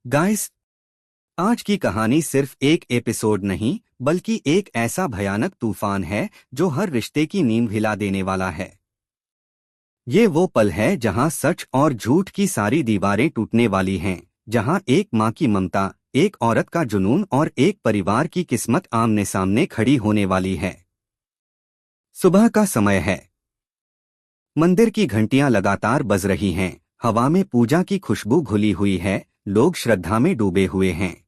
Guys, आज की कहानी सिर्फ एक एपिसोड नहीं बल्कि एक ऐसा भयानक तूफान है जो हर रिश्ते की नींव हिला देने वाला है। ये वो पल है जहां सच और झूठ की सारी दीवारें टूटने वाली हैं, जहां एक माँ की ममता, एक औरत का जुनून और एक परिवार की किस्मत आमने सामने खड़ी होने वाली है। सुबह का समय है। मंदिर की घंटियां लगातार बज रही हैं, हवा में पूजा की खुशबू घुली हुई है, लोग श्रद्धा में डूबे हुए हैं।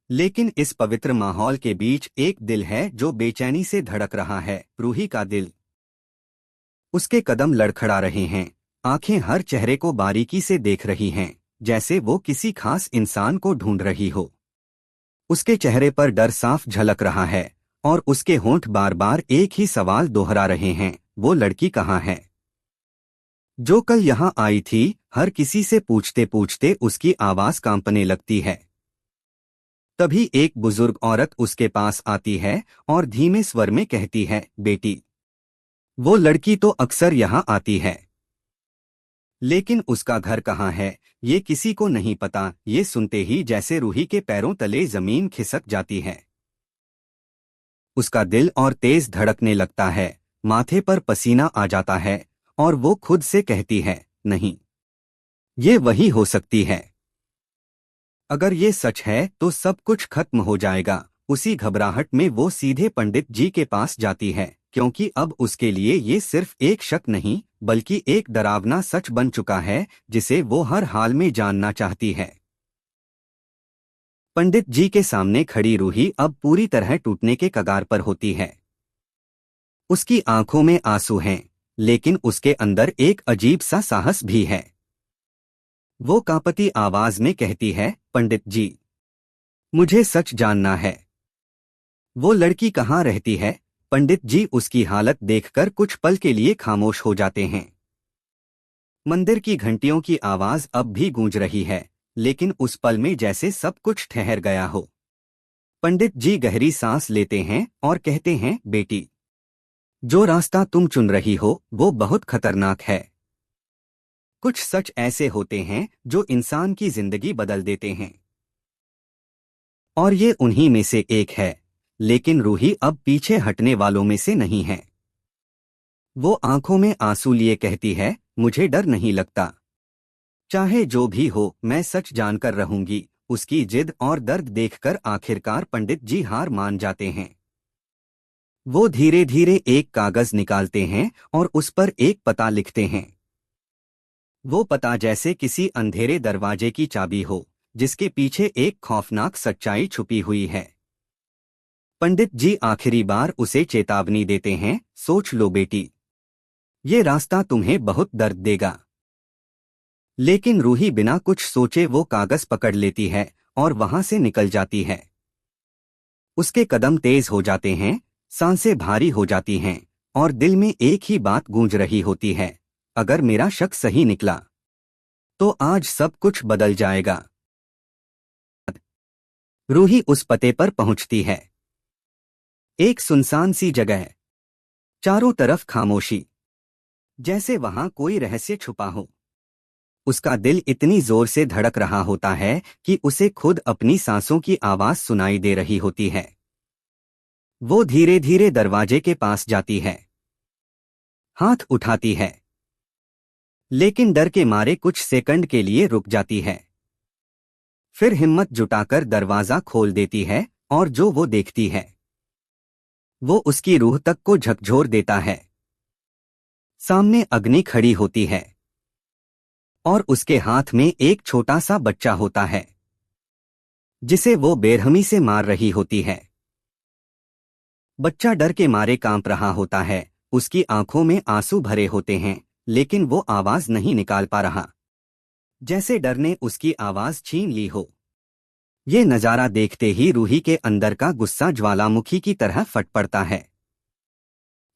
लेकिन इस पवित्र माहौल के बीच एक दिल है जो बेचैनी से धड़क रहा है, रूही का दिल। उसके कदम लड़खड़ा रहे हैं, आंखें हर चेहरे को बारीकी से देख रही हैं, जैसे वो किसी खास इंसान को ढूंढ रही हो। उसके चेहरे पर डर साफ झलक रहा है और उसके होंठ बार बार एक ही सवाल दोहरा रहे हैं, वो लड़की कहाँ है जो कल यहाँ आई थी। हर किसी से पूछते पूछते उसकी आवाज कांपने लगती है। तभी एक बुजुर्ग औरत उसके पास आती है और धीमे स्वर में कहती है, बेटी, वो लड़की तो अक्सर यहाँ आती है, लेकिन उसका घर कहाँ है ये किसी को नहीं पता। ये सुनते ही जैसे रूही के पैरों तले जमीन खिसक जाती है। उसका दिल और तेज धड़कने लगता है, माथे पर पसीना आ जाता है और वो खुद से कहती है, नहीं, ये वही हो सकती है। अगर ये सच है तो सब कुछ खत्म हो जाएगा। उसी घबराहट में वो सीधे पंडित जी के पास जाती है, क्योंकि अब उसके लिए ये सिर्फ एक शक नहीं बल्कि एक डरावना सच बन चुका है जिसे वो हर हाल में जानना चाहती है। पंडित जी के सामने खड़ी रूही अब पूरी तरह टूटने के कगार पर होती है। उसकी आंखों में आंसू हैं, लेकिन उसके अंदर एक अजीब सा साहस भी है। वो कांपती आवाज में कहती है, पंडित जी, मुझे सच जानना है। वो लड़की कहाँ रहती है? पंडित जी उसकी हालत देखकर कुछ पल के लिए खामोश हो जाते हैं। मंदिर की घंटियों की आवाज अब भी गूंज रही है, लेकिन उस पल में जैसे सब कुछ ठहर गया हो। पंडित जी गहरी सांस लेते हैं और कहते हैं, बेटी, जो रास्ता तुम चुन रही हो वो बहुत खतरनाक है। कुछ सच ऐसे होते हैं जो इंसान की जिंदगी बदल देते हैं, और ये उन्हीं में से एक है। लेकिन रूही अब पीछे हटने वालों में से नहीं है। वो आंखों में आंसू लिए कहती है, मुझे डर नहीं लगता। चाहे जो भी हो मैं सच जानकर रहूंगी। उसकी जिद और दर्द देखकर आखिरकार पंडित जी हार मान जाते हैं। वो धीरे धीरे एक कागज निकालते हैं और उस पर एक पता लिखते हैं। वो पता जैसे किसी अंधेरे दरवाजे की चाबी हो, जिसके पीछे एक खौफनाक सच्चाई छुपी हुई है। पंडित जी आखिरी बार उसे चेतावनी देते हैं, सोच लो बेटी, ये रास्ता तुम्हें बहुत दर्द देगा। लेकिन रूही बिना कुछ सोचे वो कागज पकड़ लेती है और वहां से निकल जाती है। उसके कदम तेज हो जाते हैं, सांसें भारी हो जाती हैं और दिल में एक ही बात गूंज रही होती है, अगर मेरा शक सही निकला तो आज सब कुछ बदल जाएगा। रूही उस पते पर पहुंचती है। एक सुनसान सी जगह, चारों तरफ खामोशी, जैसे वहां कोई रहस्य छुपा हो। उसका दिल इतनी जोर से धड़क रहा होता है कि उसे खुद अपनी सांसों की आवाज सुनाई दे रही होती है। वो धीरे धीरे दरवाजे के पास जाती है, हाथ उठाती है, लेकिन डर के मारे कुछ सेकंड के लिए रुक जाती है। फिर हिम्मत जुटाकर दरवाजा खोल देती है और जो वो देखती है वो उसकी रूह तक को झकझोर देता है। सामने अग्नि खड़ी होती है और उसके हाथ में एक छोटा सा बच्चा होता है, जिसे वो बेरहमी से मार रही होती है। बच्चा डर के मारे कांप रहा होता है, उसकी आंखों में आंसू भरे होते हैं, लेकिन वो आवाज नहीं निकाल पा रहा, जैसे डर ने उसकी आवाज छीन ली हो। ये नजारा देखते ही रूही के अंदर का गुस्सा ज्वालामुखी की तरह फट पड़ता है।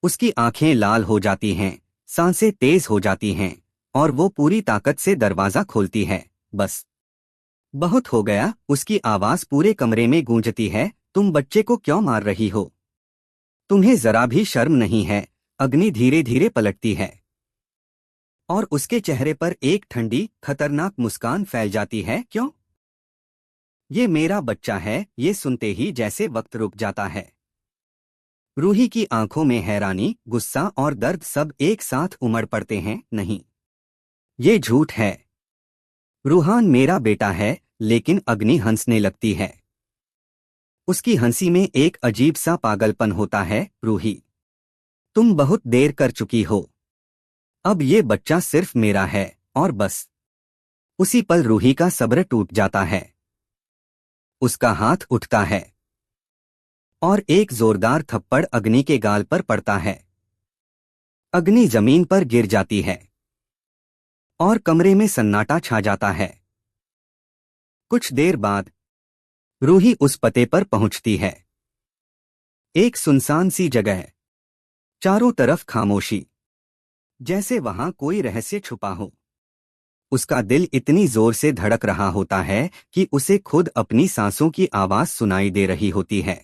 उसकी आंखें लाल हो जाती हैं, सांसें तेज हो जाती हैं और वो पूरी ताकत से दरवाजा खोलती है। बस, बहुत हो गया। उसकी आवाज पूरे कमरे में गूंजती है, तुम बच्चे को क्यों मार रही हो? तुम्हें जरा भी शर्म नहीं है? अग्नि धीरे धीरे पलटती है और उसके चेहरे पर एक ठंडी खतरनाक मुस्कान फैल जाती है। क्यों? ये मेरा बच्चा है, ये सुनते ही जैसे वक्त रुक जाता है। रूही की आंखों में हैरानी, गुस्सा और दर्द सब एक साथ उमड़ पड़ते हैं। नहीं, ये झूठ है। रूहान मेरा बेटा है, लेकिन अग्नि हंसने लगती है। उसकी हंसी में एक अजीब सा पागलपन होता है। रूही, तुम बहुत देर कर चुकी हो। अब ये बच्चा सिर्फ मेरा है, और बस। उसी पल रूही का सब्र टूट जाता है। उसका हाथ उठता है और एक जोरदार थप्पड़ अग्नि के गाल पर पड़ता है। अग्नि जमीन पर गिर जाती है और कमरे में सन्नाटा छा जाता है। कुछ देर बाद रूही उस पते पर पहुंचती है। एक सुनसान सी जगह, चारों तरफ खामोशी, जैसे वहां कोई रहस्य छुपा हो। उसका दिल इतनी जोर से धड़क रहा होता है कि उसे खुद अपनी सांसों की आवाज सुनाई दे रही होती है।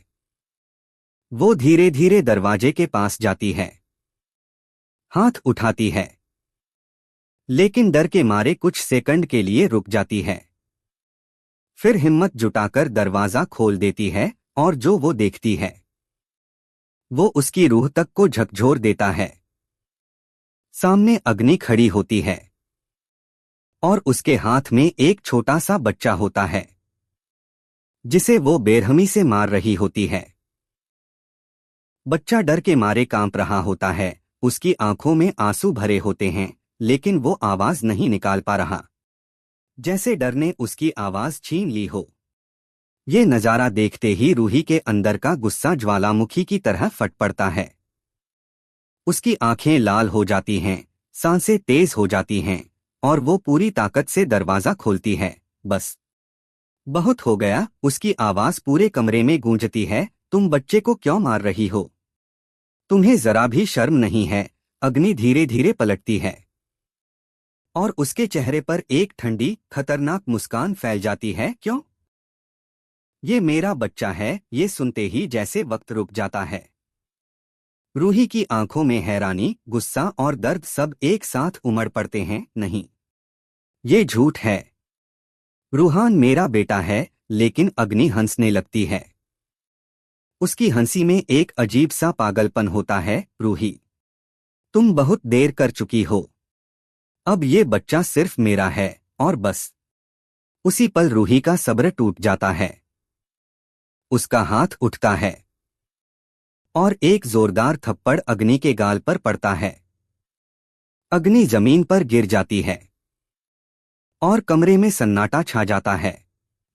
वो धीरे धीरे दरवाजे के पास जाती है, हाथ उठाती है, लेकिन डर के मारे कुछ सेकंड के लिए रुक जाती है। फिर हिम्मत जुटाकर दरवाजा खोल देती है, और जो वो देखती है वो उसकी रूह तक को झकझोर देता है। सामने अग्नि खड़ी होती है और उसके हाथ में एक छोटा सा बच्चा होता है, जिसे वो बेरहमी से मार रही होती है। बच्चा डर के मारे कांप रहा होता है, उसकी आंखों में आंसू भरे होते हैं, लेकिन वो आवाज नहीं निकाल पा रहा, जैसे डर ने उसकी आवाज छीन ली हो। ये नजारा देखते ही रूही के अंदर का गुस्सा ज्वालामुखी की तरह फट पड़ता है। उसकी आंखें लाल हो जाती हैं, सांसें तेज हो जाती हैं, और वो पूरी ताकत से दरवाजा खोलती है। बस, बहुत हो गया। उसकी आवाज पूरे कमरे में गूंजती है। तुम बच्चे को क्यों मार रही हो? तुम्हें जरा भी शर्म नहीं है? अग्नि धीरे धीरे पलटती है और उसके चेहरे पर एक ठंडी, खतरनाक मुस्कान फैल जाती है। क्यों? ये मेरा बच्चा है, ये सुनते ही जैसे वक्त रुक जाता है। रूही की आंखों में हैरानी, गुस्सा और दर्द सब एक साथ उमड़ पड़ते हैं। नहीं, ये झूठ है। रूहान मेरा बेटा है, लेकिन अग्नि हंसने लगती है। उसकी हंसी में एक अजीब सा पागलपन होता है। रूही, तुम बहुत देर कर चुकी हो। अब ये बच्चा सिर्फ मेरा है, और बस। उसी पल रूही का सब्र टूट जाता है। उसका हाथ उठता है और एक जोरदार थप्पड़ अग्नि के गाल पर पड़ता है। अग्नि जमीन पर गिर जाती है और कमरे में सन्नाटा छा जाता है।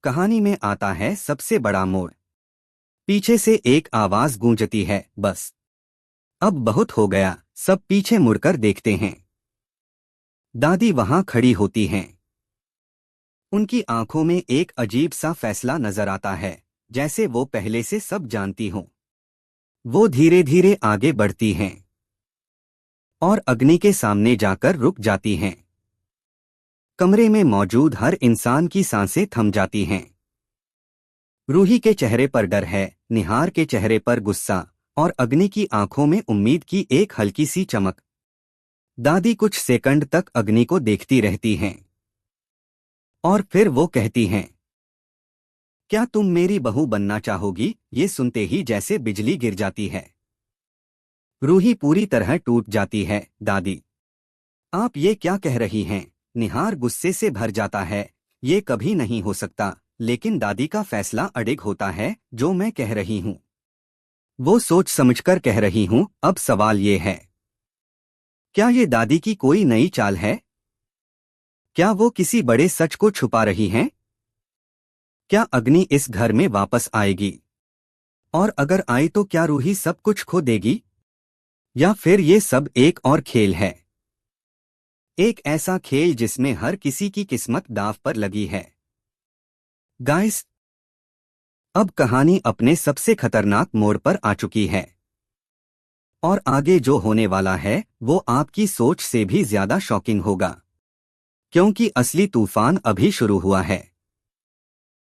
कहानी में आता है सबसे बड़ा मोड़। पीछे से एक आवाज गूंजती है, बस, अब बहुत हो गया। सब पीछे मुड़कर देखते हैं। दादी वहां खड़ी होती हैं। उनकी आंखों में एक अजीब सा फैसला नजर आता है, जैसे वो पहले से सब जानती हों। वो धीरे धीरे आगे बढ़ती हैं और अग्नि के सामने जाकर रुक जाती हैं। कमरे में मौजूद हर इंसान की सांसें थम जाती हैं। रूही के चेहरे पर डर है, निहार के चेहरे पर गुस्सा, और अग्नि की आंखों में उम्मीद की एक हल्की सी चमक। दादी कुछ सेकंड तक अग्नि को देखती रहती हैं और फिर वो कहती हैं, क्या तुम मेरी बहू बनना चाहोगी? ये सुनते ही जैसे बिजली गिर जाती है। रूही पूरी तरह टूट जाती है। दादी, आप ये क्या कह रही हैं? निहार गुस्से से भर जाता है। ये कभी नहीं हो सकता। लेकिन दादी का फैसला अडिग होता है। जो मैं कह रही हूँ वो सोच समझकर कह रही हूँ। अब सवाल ये है, क्या ये दादी की कोई नई चाल है? क्या वो किसी बड़े सच को छुपा रही हैं? क्या अग्नि इस घर में वापस आएगी? और अगर आई तो क्या रूही सब कुछ खो देगी? या फिर ये सब एक और खेल है, एक ऐसा खेल जिसमें हर किसी की किस्मत दांव पर लगी है? गाइस, अब कहानी अपने सबसे खतरनाक मोड़ पर आ चुकी है, और आगे जो होने वाला है वो आपकी सोच से भी ज्यादा शॉकिंग होगा, क्योंकि असली तूफान अभी शुरू हुआ है।